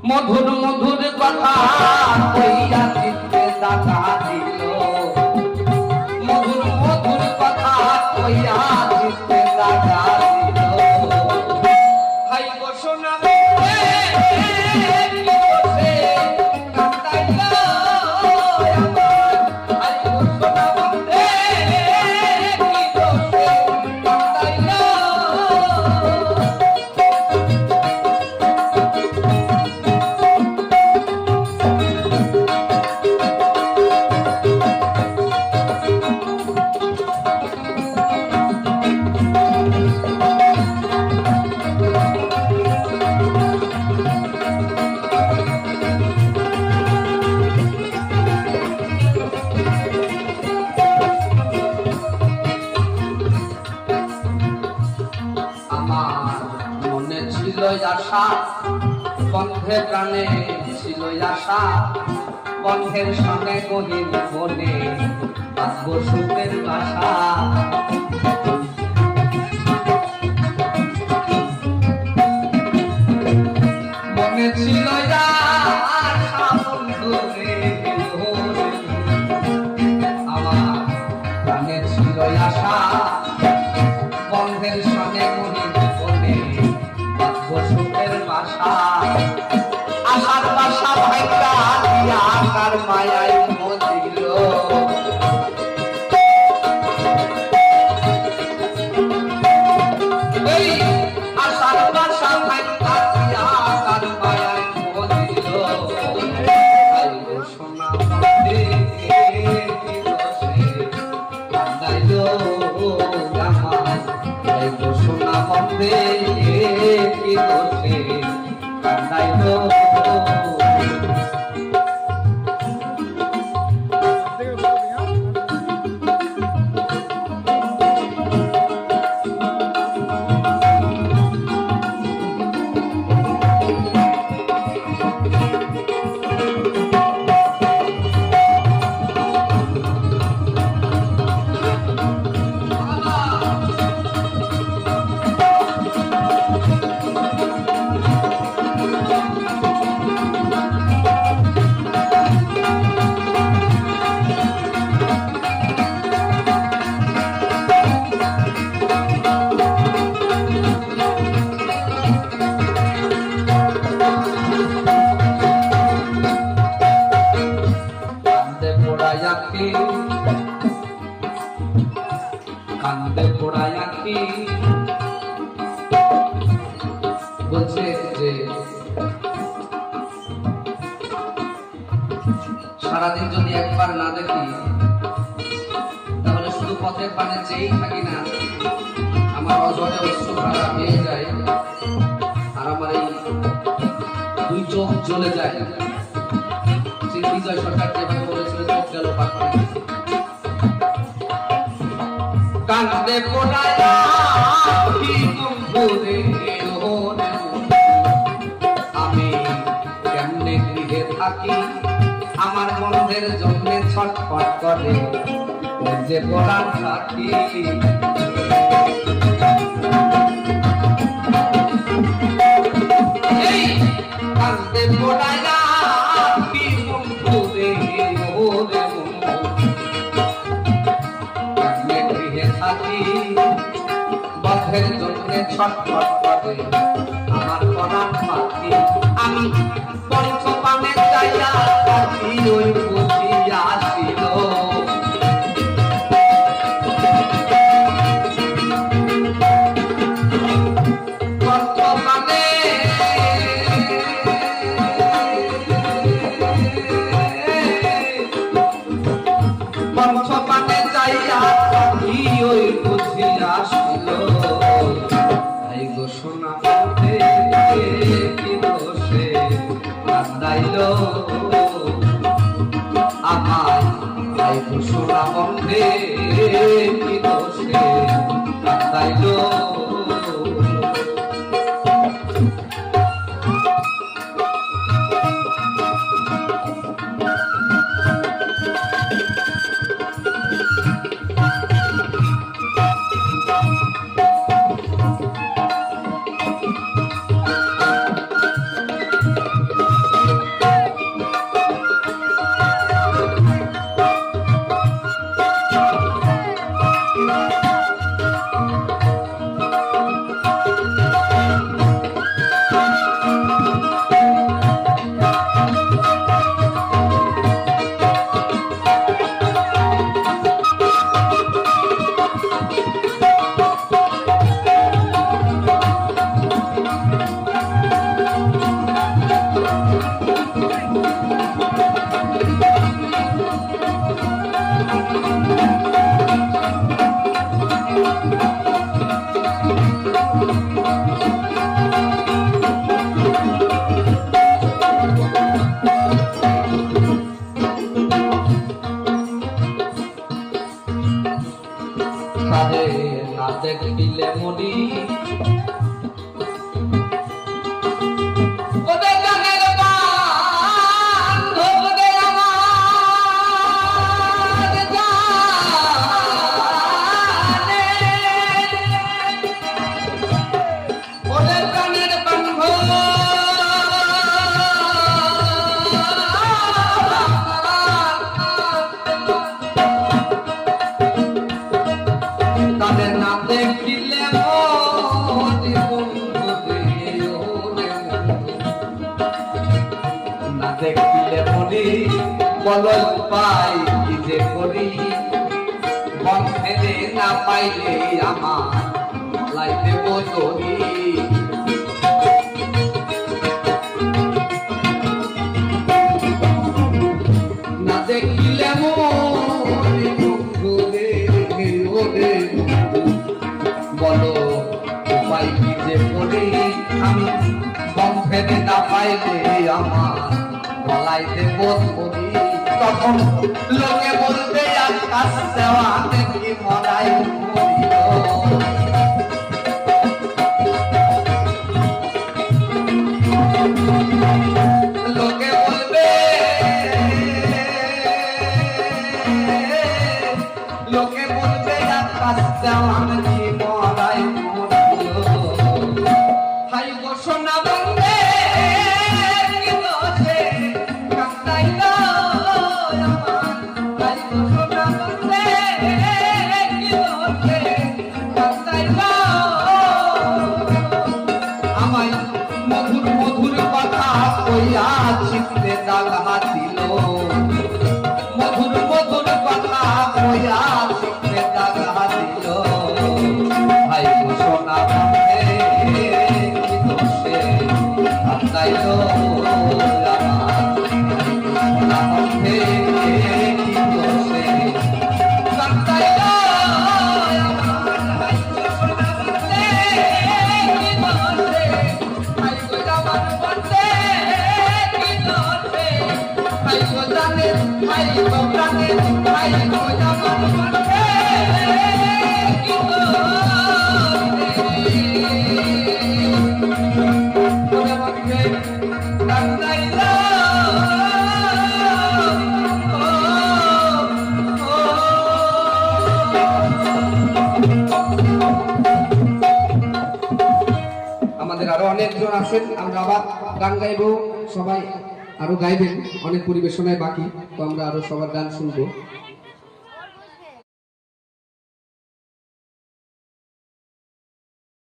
মধুর মধুর কথা কইয়া চিত্তে দাগা দিল, মধুর মধুর কথা কইয়া চিত্তে দাগা দিল। হাই গো সোনা আশা, বন্ধের প্রাণে ছিল আশা, বন্ধের সঙ্গে গহীন বনে বাঁধব সুখের বাসা। মনে ছিল আশা বন্ধু রে, আমার প্রাণে ছিল আশা, বন্ধের সঙ্গে গহীন বনে সুখের বাসা। আশার বাসা ভাইকা দিয়া আকার মায়ায় মজিল, এই আশার বাসা ভাইকা দিয়া আকার মায়ায় মজিল। সোনা মনে কান্দাইল আমার, সোনা মনে কি দোষে কান্দাইল। কান্দে পোড়ায় আঁখি বলছে যে সারাদিন যদি একবার না দেখি তাহলে শুধু পথের পানে চেয়েই থাকি না, আমার অজরে অশ্রুধারা বেয়ে যায় আর আমার এই দুই চোখ জ্বলে যায়। বিজয় সরকার যেভাবে বলেছিল চোখ গেল পাখি। কান্দে পোড়ায় আঁখি বন্ধুরে, আমি কেমনে গৃহে থাকি, আমার বন্ধের জন্য ছটফট করে যে পোড়া থাকি। এই কান্দে পোড়ায় আঁখি বন্ধুরে, বন্ধের জন্য ছটফট করে আমার পরাণ পাখি। আমি পঞ্চপানে যাইয়া পাখি ওই বুঝিয়া ছিল, পঞ্চপানে পঞ্চপানে যাইয়া পাখি ওই বুঝিয়া ছিল। তাই গো সোনা মনে কি দোষে কান্দাইল আমায়, তাই গো সোনা মনে কি দোষে কান্দাইল। দেখিলে মনি বলল পাই কি যে করি বন্ধে না পাইলে আমার লাইতে বদরি না দেখিলে মনি বন্ধে ওরে বলো পাই কি যে করি আমি বন্ধে না পাইলে আমার লাইতে বদরি তখন লোকে বলবে আকাশ দেওয়া দেখি মরাই মরিল লোকে বলবে আকাশ দেওয়া দেখি মরাই মরিল হাই ঘোষণা বন্ধে চিত্তে দাগা দিল মধুর মধুর কথা কইয়া চিত্তে দাগা দিল ভাই ঘোষণা বন্ধে কি দোষে আপনাইল ঘোষণা বন্ধে কি দোষে আপনাইল আমাদের আরো অনেকজন আছেন আমরা আবার গান গাইব সবাই আরো গাইবেন অনেক পরিবেশনায় বাকি তো আমরা আরো সবার গান শুনবো